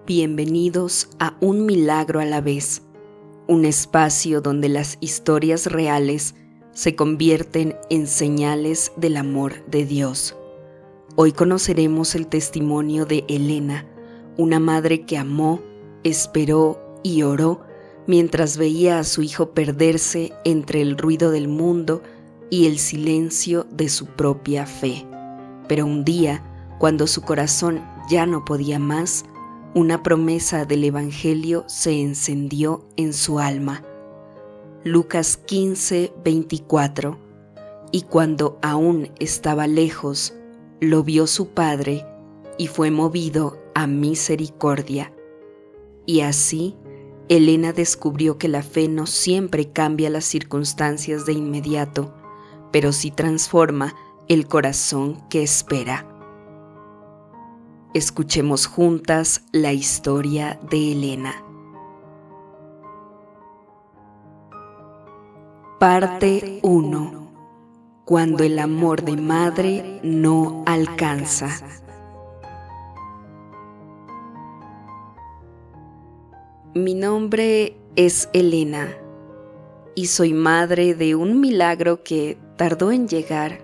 Bienvenidos a Un Milagro a la Vez, un espacio donde las historias reales se convierten en señales del amor de Dios. Hoy conoceremos el testimonio de Elena, una madre que amó, esperó y oró mientras veía a su hijo perderse entre el ruido del mundo y el silencio de su propia fe. Pero un día, cuando su corazón ya no podía más, una promesa del Evangelio se encendió en su alma. Lucas 15:24. Y cuando aún estaba lejos, lo vio su padre y fue movido a misericordia. Y así, Elena descubrió que la fe no siempre cambia las circunstancias de inmediato, pero sí transforma el corazón que espera. Escuchemos juntas la historia de Elena. Parte 1. Cuando el amor de madre no alcanza. Mi nombre es Elena y soy madre de un milagro que tardó en llegar,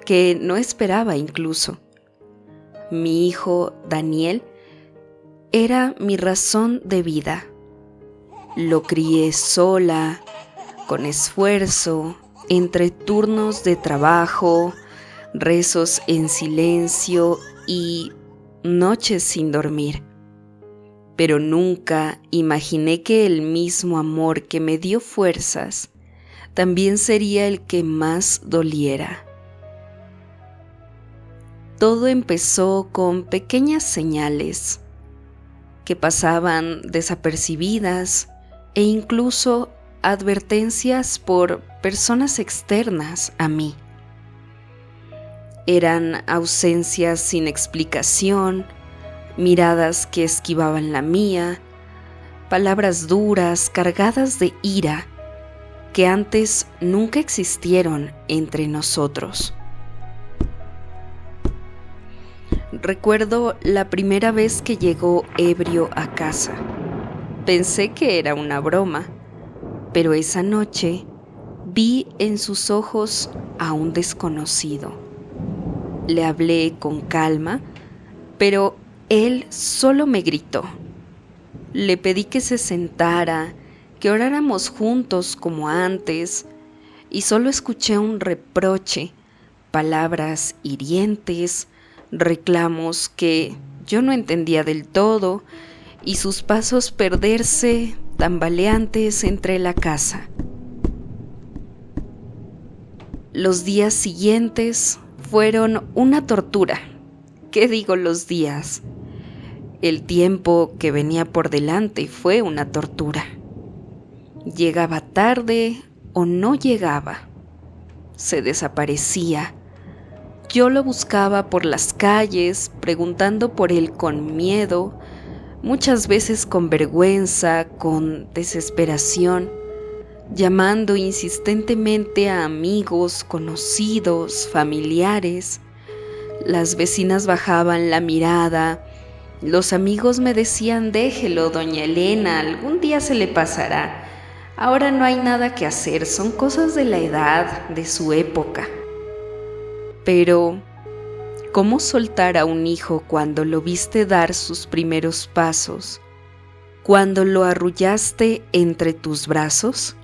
que no esperaba incluso. Mi hijo, Daniel, era mi razón de vida. Lo crié sola, con esfuerzo, entre turnos de trabajo, rezos en silencio y noches sin dormir. Pero nunca imaginé que el mismo amor que me dio fuerzas también sería el que más doliera. Todo empezó con pequeñas señales que pasaban desapercibidas e incluso advertencias por personas externas a mí. Eran ausencias sin explicación, miradas que esquivaban la mía, palabras duras cargadas de ira que antes nunca existieron entre nosotros. Recuerdo la primera vez que llegó ebrio a casa. Pensé que era una broma, pero esa noche vi en sus ojos a un desconocido. Le hablé con calma, pero él solo me gritó. Le pedí que se sentara, que oráramos juntos como antes, y solo escuché un reproche, palabras hirientes, reclamos que yo no entendía del todo y sus pasos perderse tambaleantes entre la casa. Los días siguientes fueron una tortura. ¿Qué digo los días? El tiempo que venía por delante fue una tortura. Llegaba tarde o no llegaba. Se desaparecía. Yo lo buscaba por las calles, preguntando por él con miedo, muchas veces con vergüenza, con desesperación, llamando insistentemente a amigos, conocidos, familiares. Las vecinas bajaban la mirada, los amigos me decían: déjelo, doña Elena, algún día se le pasará. Ahora no hay nada que hacer, son cosas de la edad, de su época. Pero, ¿cómo soltar a un hijo cuando lo viste dar sus primeros pasos? ¿Cuando lo arrullaste entre tus brazos?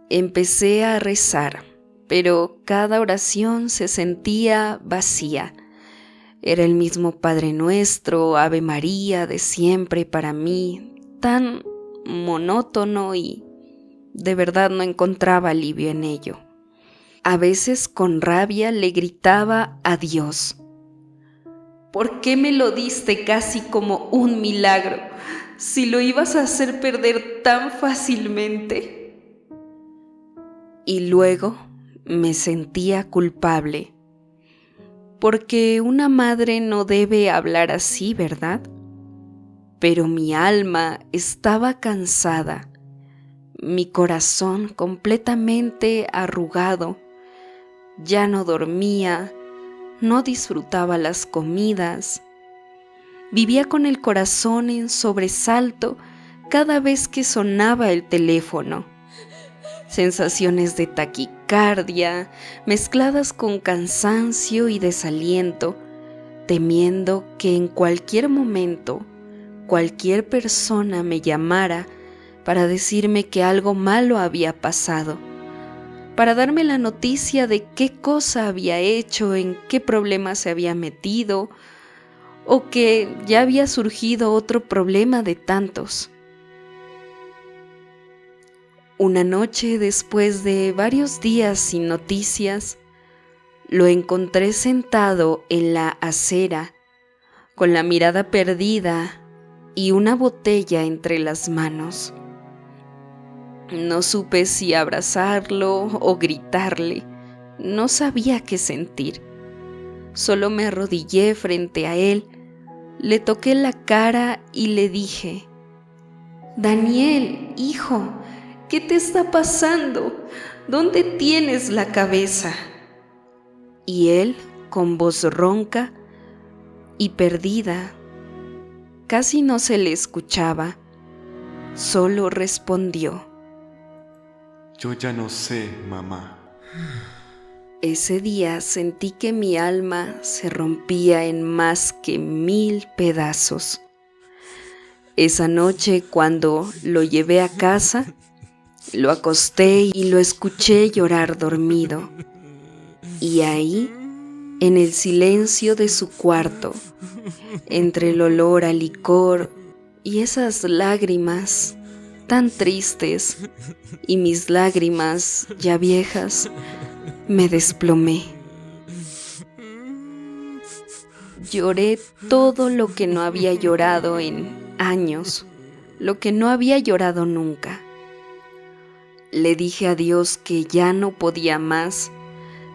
Empecé a rezar, pero cada oración se sentía vacía. Era el mismo Padre Nuestro, Ave María de siempre para mí, tan monótono y de verdad no encontraba alivio en ello. A veces con rabia le gritaba a Dios: ¿por qué me lo diste casi como un milagro, si lo ibas a hacer perder tan fácilmente? Y luego me sentía culpable, porque una madre no debe hablar así, ¿verdad? Pero mi alma estaba cansada, mi corazón completamente arrugado. Ya no dormía, no disfrutaba las comidas. Vivía con el corazón en sobresalto cada vez que sonaba el teléfono. Sensaciones de taquicardia mezcladas con cansancio y desaliento, temiendo que en cualquier momento cualquier persona me llamara para decirme que algo malo había pasado, para darme la noticia de qué cosa había hecho, en qué problema se había metido, o que ya había surgido otro problema de tantos. Una noche, después de varios días sin noticias, lo encontré sentado en la acera, con la mirada perdida y una botella entre las manos. No supe si abrazarlo o gritarle, no sabía qué sentir. Solo me arrodillé frente a él, le toqué la cara y le dije: «Daniel, hijo, ¿qué te está pasando? ¿Dónde tienes la cabeza?». Y él, con voz ronca y perdida, casi no se le escuchaba, solo respondió: «Yo ya no sé, mamá». Ese día sentí que mi alma se rompía en más que 1000 pedazos. Esa noche, cuando lo llevé a casa, lo acosté y lo escuché llorar dormido. Y ahí, en el silencio de su cuarto, entre el olor a licor y esas lágrimas tan tristes y mis lágrimas ya viejas, me desplomé. Lloré todo lo que no había llorado en años, lo que no había llorado nunca. Le dije a Dios que ya no podía más,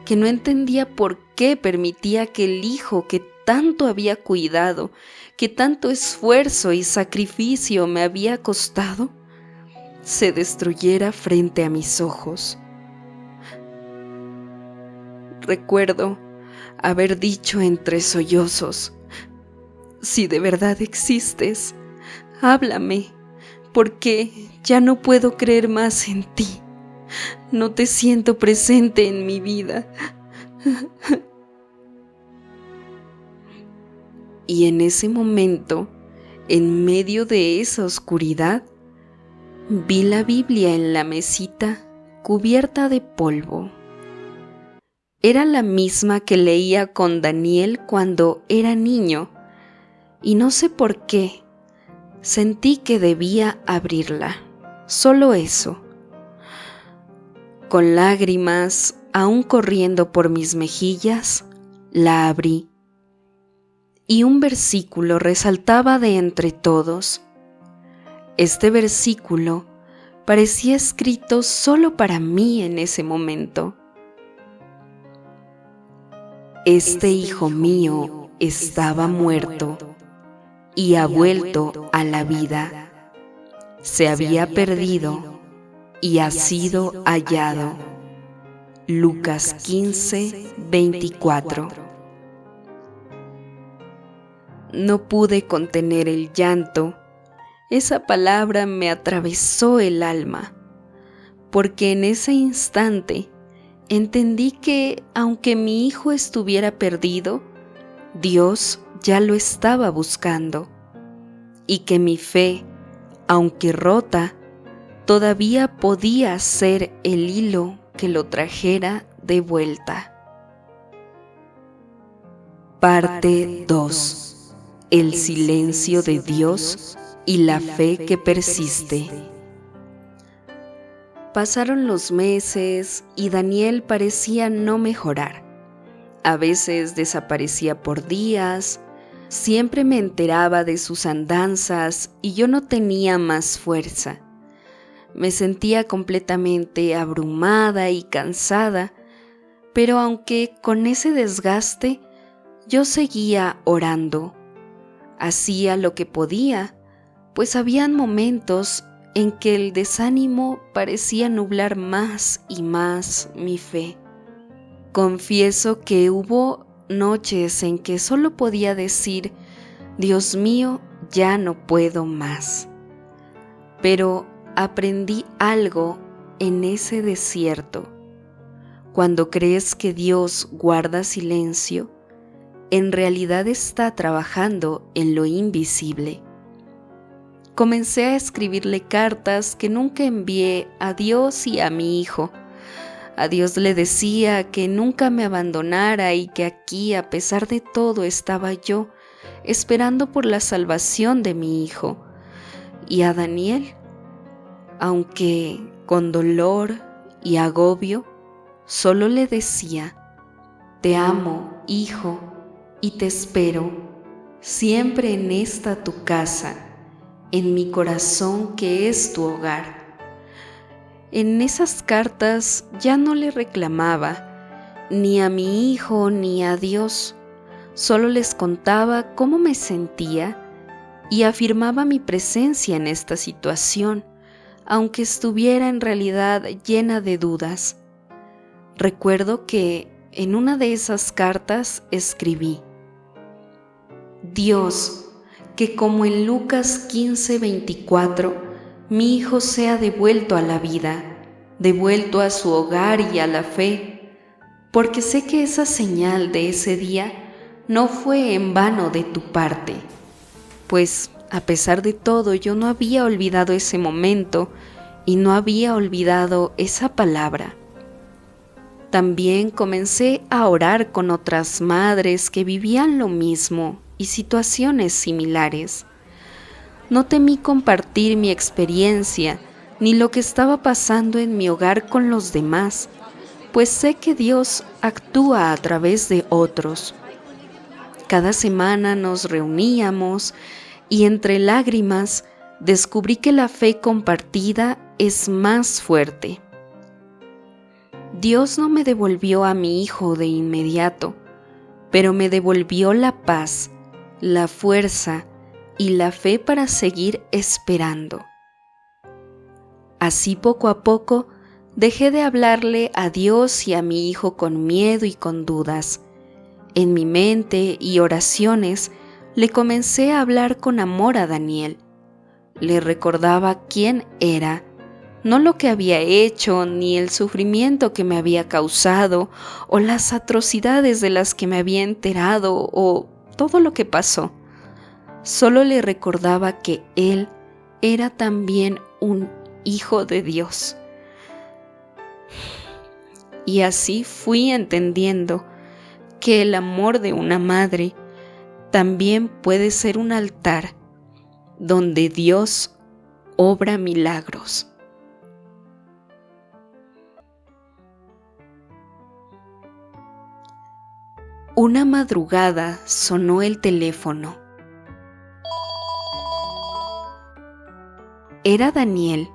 que no entendía por qué permitía que el hijo que tanto había cuidado, que tanto esfuerzo y sacrificio me había costado, se destruyera frente a mis ojos. Recuerdo haber dicho entre sollozos: «Si de verdad existes, háblame, porque ya no puedo creer más en ti. No te siento presente en mi vida». Y en ese momento, en medio de esa oscuridad, vi la Biblia en la mesita cubierta de polvo. Era la misma que leía con Daniel cuando era niño, y no sé por qué, sentí que debía abrirla, solo eso. Con lágrimas aún corriendo por mis mejillas, la abrí, y un versículo resaltaba de entre todos. Este versículo parecía escrito solo para mí en ese momento. Este hijo mío estaba muerto y ha vuelto a la vida. Se había perdido y ha sido hallado. Lucas 15:24. No pude contener el llanto. Esa palabra me atravesó el alma, porque en ese instante entendí que, aunque mi hijo estuviera perdido, Dios ya lo estaba buscando, y que mi fe, aunque rota, todavía podía ser el hilo que lo trajera de vuelta. Parte 2. El silencio de Dios y la fe que persiste. Pasaron los meses y Daniel parecía no mejorar. A veces desaparecía por días, siempre me enteraba de sus andanzas y yo no tenía más fuerza. Me sentía completamente abrumada y cansada, pero aunque con ese desgaste, yo seguía orando. Hacía lo que podía, pues habían momentos en que el desánimo parecía nublar más y más mi fe. Confieso que hubo noches en que solo podía decir: Dios mío, ya no puedo más. Pero aprendí algo en ese desierto. Cuando crees que Dios guarda silencio, en realidad está trabajando en lo invisible. Comencé a escribirle cartas que nunca envié a Dios y a mi hijo. A Dios le decía que nunca me abandonara y que aquí, a pesar de todo, estaba yo, esperando por la salvación de mi hijo. Y a Daniel, aunque con dolor y agobio, solo le decía: te amo, hijo, y te espero, siempre en esta tu casa, en mi corazón que es tu hogar. En esas cartas ya no le reclamaba, ni a mi hijo ni a Dios, solo les contaba cómo me sentía y afirmaba mi presencia en esta situación, aunque estuviera en realidad llena de dudas. Recuerdo que en una de esas cartas escribí: Dios, que como en Lucas 15:24, mi hijo sea devuelto a la vida, devuelto a su hogar y a la fe, porque sé que esa señal de ese día no fue en vano de tu parte, pues a pesar de todo yo no había olvidado ese momento y no había olvidado esa palabra. También comencé a orar con otras madres que vivían lo mismo y situaciones similares. No temí compartir mi experiencia ni lo que estaba pasando en mi hogar con los demás, pues sé que Dios actúa a través de otros. Cada semana nos reuníamos y entre lágrimas descubrí que la fe compartida es más fuerte. Dios no me devolvió a mi hijo de inmediato, pero me devolvió la paz, la fuerza y la fe para seguir esperando. Así poco a poco dejé de hablarle a Dios y a mi hijo con miedo y con dudas. En mi mente y oraciones le comencé a hablar con amor a Daniel. Le recordaba quién era, no lo que había hecho, ni el sufrimiento que me había causado, o las atrocidades de las que me había enterado, o todo lo que pasó. Solo le recordaba que él era también un hijo de Dios. Y así fui entendiendo que el amor de una madre también puede ser un altar donde Dios obra milagros. Una madrugada sonó el teléfono. Era Daniel.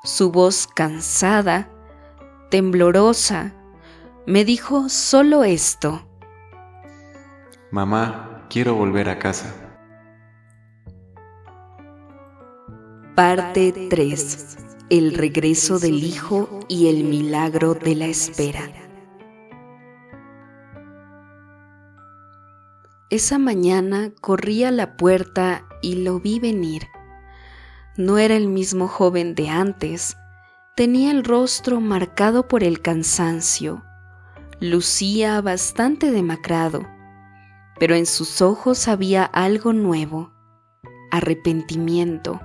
Su voz cansada, temblorosa, me dijo solo esto: Mamá, quiero volver a casa. Parte 3. El regreso del hijo y el milagro de la espera. Esa mañana corrí a la puerta y lo vi venir. No era el mismo joven de antes. Tenía el rostro marcado por el cansancio. Lucía bastante demacrado, pero en sus ojos había algo nuevo, arrepentimiento,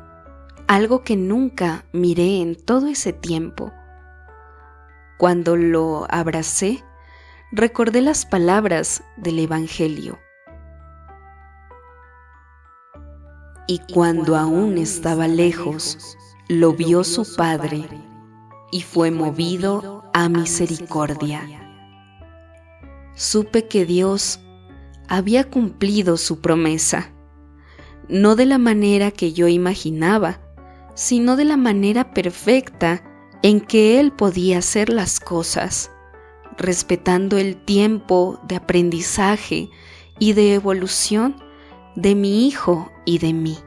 algo que nunca miré en todo ese tiempo. Cuando lo abracé, recordé las palabras del Evangelio. Y cuando aún estaba lejos, lo vio su padre y fue movido a misericordia. Supe que Dios había cumplido su promesa, no de la manera que yo imaginaba, sino de la manera perfecta en que Él podía hacer las cosas, respetando el tiempo de aprendizaje y de evolución de mi hijo y de mí.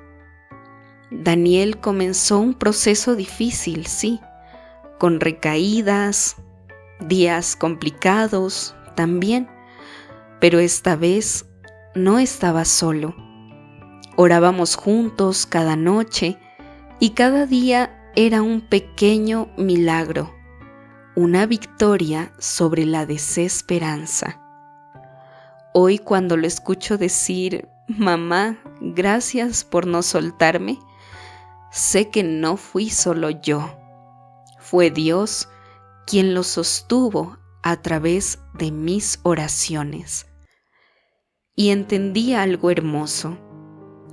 Daniel comenzó un proceso difícil, sí, con recaídas, días complicados también, pero esta vez no estaba solo. Orábamos juntos cada noche y cada día era un pequeño milagro, una victoria sobre la desesperanza. Hoy cuando lo escucho decir, mamá, gracias por no soltarme, sé que no fui solo yo, fue Dios quien lo sostuvo a través de mis oraciones. Y entendí algo hermoso.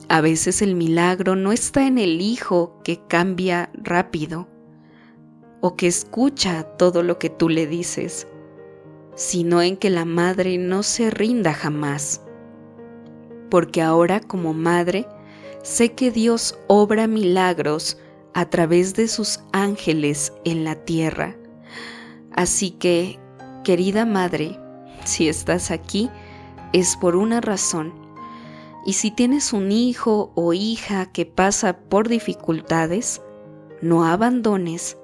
A veces el milagro no está en el hijo que cambia rápido o que escucha todo lo que tú le dices, sino en que la madre no se rinda jamás. Porque ahora como madre sé que Dios obra milagros a través de sus ángeles en la tierra. Así que, querida madre, si estás aquí, es por una razón. Y si tienes un hijo o hija que pasa por dificultades, no abandones.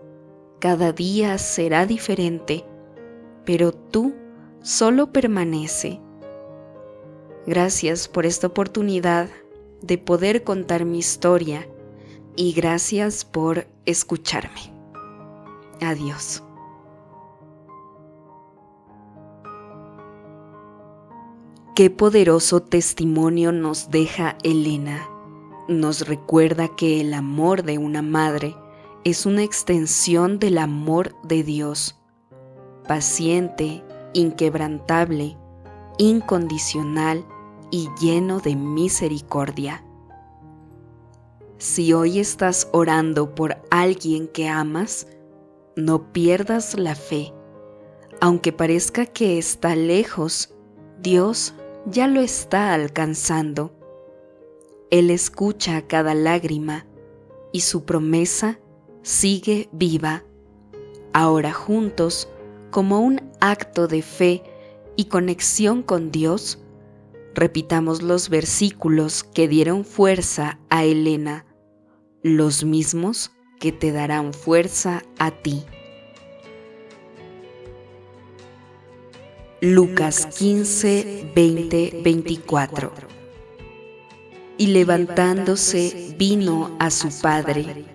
Cada día será diferente, pero tú solo permanece. Gracias por esta oportunidad de poder contar mi historia y gracias por escucharme. Adiós. Qué poderoso testimonio nos deja Elena. Nos recuerda que el amor de una madre es una extensión del amor de Dios, paciente, inquebrantable, incondicional y lleno de misericordia. Si hoy estás orando por alguien que amas, no pierdas la fe. Aunque parezca que está lejos, Dios ya lo está alcanzando. Él escucha cada lágrima y su promesa sigue viva. Ahora juntos, como un acto de fe y conexión con Dios, repitamos los versículos que dieron fuerza a Elena, los mismos que te darán fuerza a ti. Lucas 15, 20, 24. Y levantándose vino a su padre,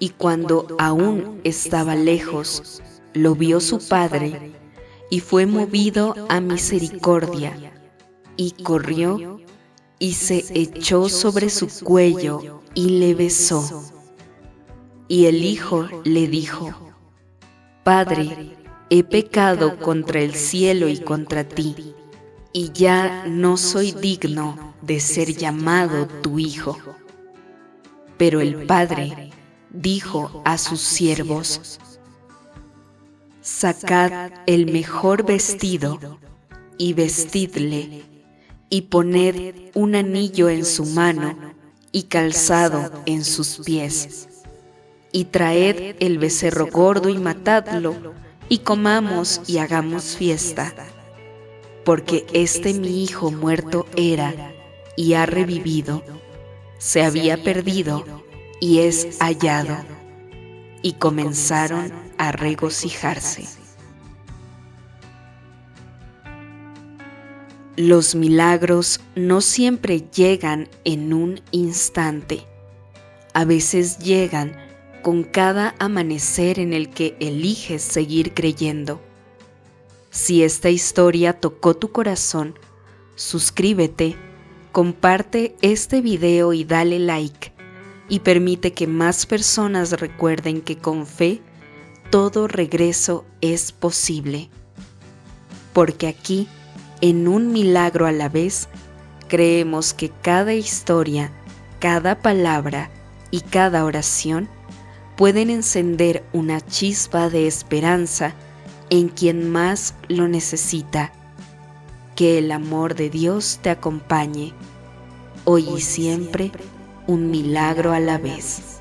y cuando aún estaba lejos, lo vio su padre, y fue movido a misericordia, y corrió, y se echó sobre su cuello, y le besó. Y el hijo le dijo: Padre, he pecado contra el cielo y contra ti, y ya no soy digno de ser llamado tu hijo. Pero el padre dijo a sus siervos: Sacad el mejor vestido y vestidle, y poned un anillo en su mano y calzado en sus pies, y traed el becerro gordo y matadlo, y comamos y hagamos fiesta, porque mi hijo muerto era y ha revivido, se había perdido y es hallado. Y comenzaron a regocijarse. Los milagros no siempre llegan en un instante. A veces llegan con cada amanecer en el que eliges seguir creyendo. Si esta historia tocó tu corazón, suscríbete, comparte este video y dale like, y permite que más personas recuerden que con fe todo regreso es posible. Porque aquí, en un milagro a la vez, creemos que cada historia, cada palabra y cada oración pueden encender una chispa de esperanza en quien más lo necesita. Que el amor de Dios te acompañe, hoy y siempre, un milagro a la vez.